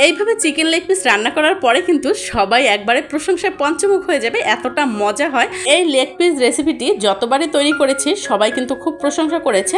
এইভাবে chicken leg piece রান্না করার পরে কিন্তু সবাই একবারে প্রশংসায় পঞ্চমুখ হয়ে যাবে, এতটা মজা হয়। এই লেগ পিস রেসিপিটি যতবারই তৈরি করেছি সবাই কিন্তু খুব প্রশংসা করেছে।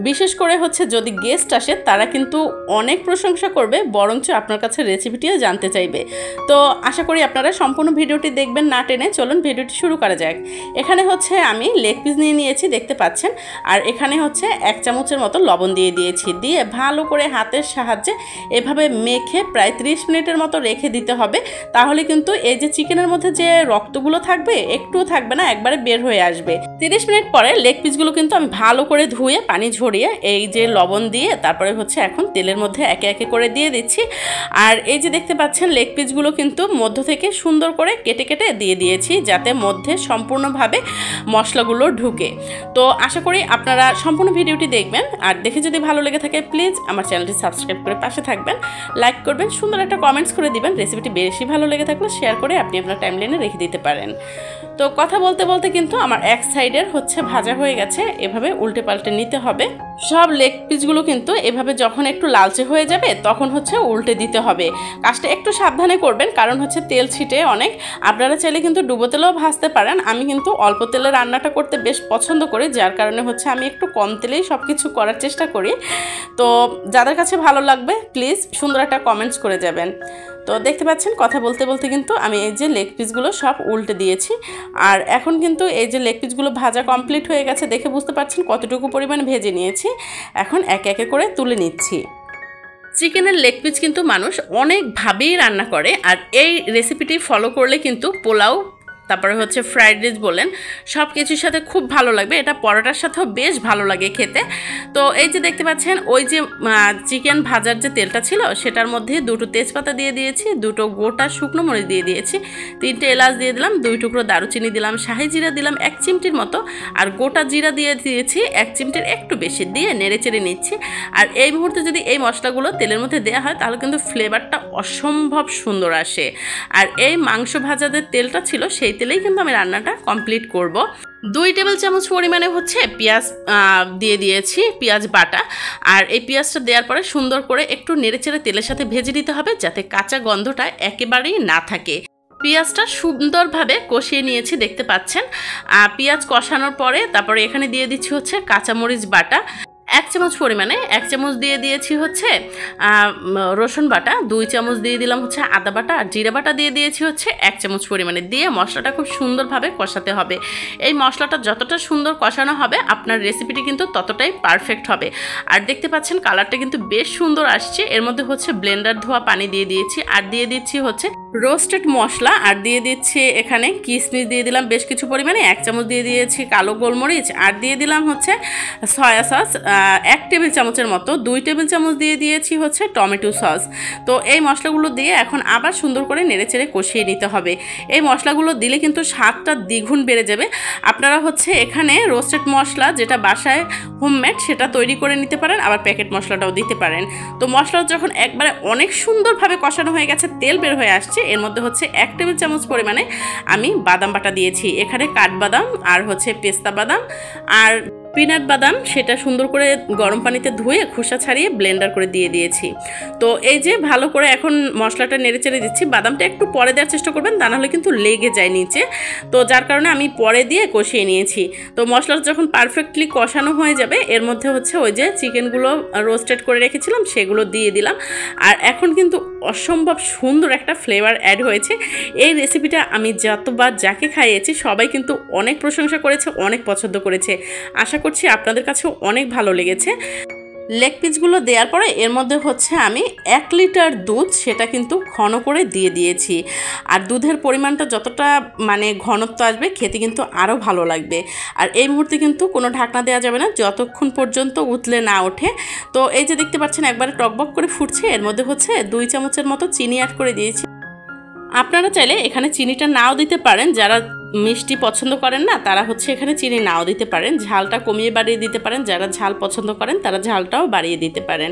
বিশেষ করে হচ্ছে যদি গেস্ট আসে তারা কিন্তু অনেক প্রশংসা করবে, বরঞ্চ আপনার কাছে রেসিপিটিও জানতে চাইবে। তো আশা করি আপনারা সম্পূর্ণ ভিডিওটি দেখবেন না টেনে। চলুন ভিডিওটি শুরু করা যাক। এখানে হচ্ছে আমি লেগ পিস নিয়ে নিয়েছি, দেখতে পাচ্ছেন। আর এখানে হচ্ছে 1 চামচের মতো লবণ দিয়ে দিয়েছি। দিয়ে ভালো করে হাতের সাহায্যে এভাবে মেখে প্রায় 30 মিনিটের মতো রেখে দিতে হবে। তাহলে কিন্তু এই যে চিকেনের মধ্যে যে রক্তগুলো থাকবে একটুও থাকবে না, একবারে বের হয়ে আসবে। 30 মিনিট পরে লেগ পিসগুলো কিন্তু আমি ভালো করে ধুয়ে পানি ঝরিয়ে এই যে লবণ দিয়ে তারপরে হচ্ছে এখন তেলের মধ্যে একে একে করে দিয়ে দিচ্ছি। আর এই যে দেখতে পাচ্ছেন লেগ পিসগুলো কিন্তু মধ্য থেকে সুন্দর করে কেটে কেটে দিয়ে দিয়েছি, যাতে মধ্যে সম্পূর্ণভাবে মশলাগুলো ঢুকে। তো আশা করি আপনারা সম্পূর্ণ ভিডিওটি দেখবেন। আর দেখে যদি ভালো লেগে থাকে প্লিজ আমার চ্যানেলটি সাবস্ক্রাইব করে পাশে থাকবেন, লাইক করবেন, সুন্দর একটা কমেন্টস করে দিবেন। রেসিপিটি বেশি ভালো লেগে থাকলে শেয়ার করে আপনি আপনার টাইমলাইনে রেখে দিতে পারেন। তো কথা বলতে বলতে কিন্তু আমার এক সাইডের হচ্ছে ভাজা হয়ে গেছে। এভাবে উল্টে পাল্টে নিতে হবে। সব লেগ পিসগুলো কিন্তু এভাবে যখন একটু লালচে হয়ে যাবে তখন হচ্ছে উল্টে দিতে হবে। কাজটা একটু সাবধানে করবেন, কারণ হচ্ছে তেল ছিটে অনেক। আপনারা চাইলে কিন্তু ডুবো তেলেও ভাজতে পারেন। আমি কিন্তু অল্প তেলে রান্নাটা করতে বেশ পছন্দ করি, যার কারণে হচ্ছে আমি একটু কম তেলেই সব কিছু করার চেষ্টা করি। তো যাদের কাছে ভালো লাগবে প্লিজ সুন্দর একটা কমেন্টস করে যাবেন। তো দেখতে পাচ্ছেন কথা বলতে বলতে কিন্তু আমি এই যে লেগ পিসগুলো সব উল্টে দিয়েছি। আর এখন কিন্তু এই যে লেগ পিসগুলো ভাজা কমপ্লিট হয়ে গেছে, দেখে বুঝতে পারছেন কতটুকু পরিমাণ ভেজে নিয়েছি। এখন একে একে করে তুলে নিচ্ছি। চিকেনের লেগ পিস কিন্তু মানুষ অনেকভাবেই রান্না করে, আর এই রেসিপিটি ফলো করলে কিন্তু পোলাও, তারপরে হচ্ছে ফ্রাইড রাইস বলেন, সব কিছুর সাথে খুব ভালো লাগবে। এটা পরোটার সাথেও বেশ ভালো লাগে খেতে। তো এই যে দেখতে পাচ্ছেন ওই যে চিকেন ভাজার যে তেলটা ছিল সেটার মধ্যে 2টো তেজপাতা দিয়ে দিয়েছি, 2টো গোটা শুকনো মরিচ দিয়ে দিয়েছি, 3টে এলাচ দিয়ে দিলাম, 2 টুকরো দারুচিনি দিলাম, শাহি জিরা দিলাম 1 চিমটির মতো, আর গোটা জিরা দিয়ে দিয়েছি 1 চিমটির একটু বেশি, দিয়ে নেড়ে চেড়ে নিচ্ছি। আর এই মুহূর্তে যদি এই মশলাগুলো তেলের মধ্যে দেওয়া হয় তাহলে কিন্তু ফ্লেভারটা অসম্ভব সুন্দর আসে। আর এই মাংস ভাজাদের তেলটা ছিল সেই তেলেই কিন্তু আমি রান্নাটা কমপ্লিট করব। 2 টেবিল চামচ পরিমাণে হচ্ছে পেঁয়াজ দিয়ে দিয়েছি, পেঁয়াজ বাটা। আর এই পেঁয়াজটা দেওয়ার পরে সুন্দর করে একটু নেড়েচেড়ে তেলের সাথে ভেজে দিতে হবে, যাতে কাঁচা গন্ধটা একেবারেই না থাকে। পেঁয়াজটা সুন্দরভাবে কষিয়ে নিয়েছি, দেখতে পাচ্ছেন। পেঁয়াজ কষানোর পরে তারপরে এখানে দিয়ে দিচ্ছি হচ্ছে কাঁচামরিচ বাটা 1 চামচ পরিমাণে, 1 চামচ দিয়ে দিয়েছি হচ্ছে রসুন বাটা, 2 চামচ দিয়ে দিলাম হচ্ছে আদা বাটা, আর জিরা বাটা দিয়ে দিয়েছি হচ্ছে 1 চামচ পরিমাণে। দিয়ে মশলাটা খুব সুন্দরভাবে কষাতে হবে। এই মশলাটা যতটা সুন্দর কষানো হবে আপনার রেসিপিটি কিন্তু ততটাই পারফেক্ট হবে। আর দেখতে পাচ্ছেন কালারটা কিন্তু বেশ সুন্দর আসছে। এর মধ্যে হচ্ছে ব্লেন্ডার ধোয়া পানি দিয়ে দিয়েছি, আর দিয়ে দিচ্ছি হচ্ছে রোস্টেড মশলা, আর দিয়ে দিচ্ছি এখানে কিশমিশ দিয়ে দিলাম বেশ কিছু পরিমাণে, 1 চামচ দিয়ে দিয়েছি কালো গোলমরিচ, আর দিয়ে দিলাম হচ্ছে সয়া সস 1 টেবিল চামচের মতো, 2 টেবিল চামচ দিয়ে দিয়েছি হচ্ছে টমেটো সস। তো এই মশলাগুলো দিয়ে এখন আবার সুন্দর করে নেড়েচেড়ে কষিয়ে নিতে হবে। এই মশলাগুলো দিলে কিন্তু স্বাদটা দ্বিগুণ বেড়ে যাবে। আপনারা হচ্ছে এখানে রোস্টেড মশলা যেটা বাসায় হোমমেড সেটা তৈরি করে নিতে পারেন, আবার প্যাকেট মশলাটাও দিতে পারেন। তো মশলা যখন একবারে অনেক সুন্দরভাবে কষানো হয়ে গেছে, তেল বের হয়ে আসছে, এর মধ্যে হচ্ছে 1 টেবিল চামচ পরিমাণে আমি বাদাম বাটা দিয়েছি। এখানে কাঠবাদাম আর হচ্ছে পেস্তা বাদাম আর পিনাট বাদাম, সেটা সুন্দর করে গরম পানিতে ধুয়ে খোসা ছাড়িয়ে ব্লেন্ডার করে দিয়ে দিয়েছি। তো এই যে ভালো করে এখন মশলাটা নেড়ে চেড়ে দিচ্ছি। বাদামটা একটু পরে দেওয়ার চেষ্টা করবেন, তা নাহলে কিন্তু লেগে যায় নিচে। তো যার কারণে আমি পরে দিয়ে কষিয়ে নিয়েছি। তো মশলাটা যখন পারফেক্টলি কষানো হয়ে যাবে এর মধ্যে হচ্ছে ওই যে চিকেনগুলো রোস্টেড করে রেখেছিলাম সেগুলো দিয়ে দিলাম। আর এখন কিন্তু অসম্ভব সুন্দর একটা ফ্লেভার অ্যাড হয়েছে। এই রেসিপিটা আমি যতবার যাকে খাইয়েছি সবাই কিন্তু অনেক প্রশংসা করেছে, অনেক পছন্দ করেছে। আশা করছি আপনাদের কাছেও অনেক ভালো লেগেছে। লেগ পিসগুলো দেওয়ার পরে এর মধ্যে হচ্ছে আমি 1 লিটার দুধ সেটা কিন্তু ঘন করে দিয়ে দিয়েছি। আর দুধের পরিমাণটা যতটা মানে ঘনত্ব আসবে খেতে কিন্তু আরও ভালো লাগবে। আর এই মুহূর্তে কিন্তু কোনো ঢাকনা দেওয়া যাবে না যতক্ষণ পর্যন্ত উতলে না ওঠে। তো এই যে দেখতে পাচ্ছেন একবারে টকবক করে ফুটছে, এর মধ্যে হচ্ছে 2 চামচের মতো চিনি অ্যাড করে দিয়েছি। আপনারা চাইলে এখানে চিনিটা নাও দিতে পারেন, যারা মিষ্টি পছন্দ করেন না তারা হচ্ছে এখানে চিনি নাও দিতে পারেন, ঝালটা কমিয়ে বাড়িয়ে দিতে পারেন, যারা ঝাল পছন্দ করেন তারা ঝালটাও বাড়িয়ে দিতে পারেন।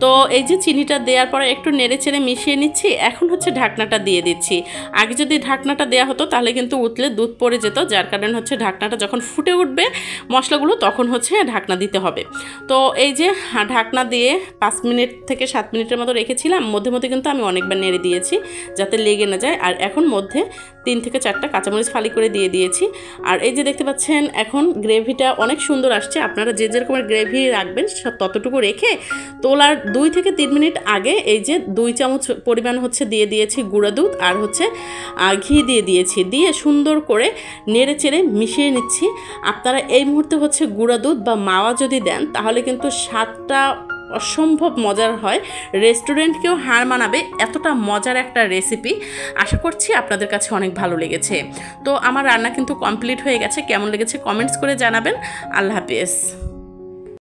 তো এই যে চিনিটা দেওয়ার পরে একটু নেড়ে চেড়ে মিশিয়ে নিচ্ছি। এখন হচ্ছে ঢাকনাটা দিয়ে দিচ্ছি। আগে যদি ঢাকনাটা দেওয়া হতো তাহলে কিন্তু উতলে দুধ পড়ে যেত, যার কারণে হচ্ছে ঢাকনাটা যখন ফুটে উঠবে মশলাগুলো তখন হচ্ছে ঢাকনা দিতে হবে। তো এই যে ঢাকনা দিয়ে 5 মিনিট থেকে 7 মিনিটের মতো রেখেছিলাম। মধ্যে মধ্যে কিন্তু আমি অনেকবার নেড়ে দিয়েছি যাতে লেগে না যায়। আর এখন মধ্যে 3 থেকে 4টা কাঁচামরিচ ফালি করে দিয়ে দিয়েছি। আর এই যে দেখতে পাচ্ছেন এখন গ্রেভিটা অনেক সুন্দর আসছে। আপনারা যে যেরকমের গ্রেভি রাখবেন ততটুকু রেখে তোলার 2 থেকে 3 মিনিট আগে এই যে 2 চামচ পরিমাণ হচ্ছে দিয়ে দিয়েছি গুঁড়া দুধ আর হচ্ছে ঘি দিয়ে দিয়েছি, দিয়ে সুন্দর করে নেড়ে চেড়ে মিশিয়ে নিচ্ছি। আপনারা এই মুহূর্তে হচ্ছে গুঁড়া দুধ বা মাওয়া যদি দেন তাহলে কিন্তু স্বাদটা অসম্ভব মজার হয়, রেস্টুরেন্টকেও হার মানাবে, এতটা মজার একটা রেসিপি। আশা করছি আপনাদের কাছে অনেক ভালো লেগেছে। তো আমার রান্না কিন্তু কমপ্লিট হয়ে গেছে, কেমন লেগেছে কমেন্টস করে জানাবেন। আল্লাহ হাফেজ।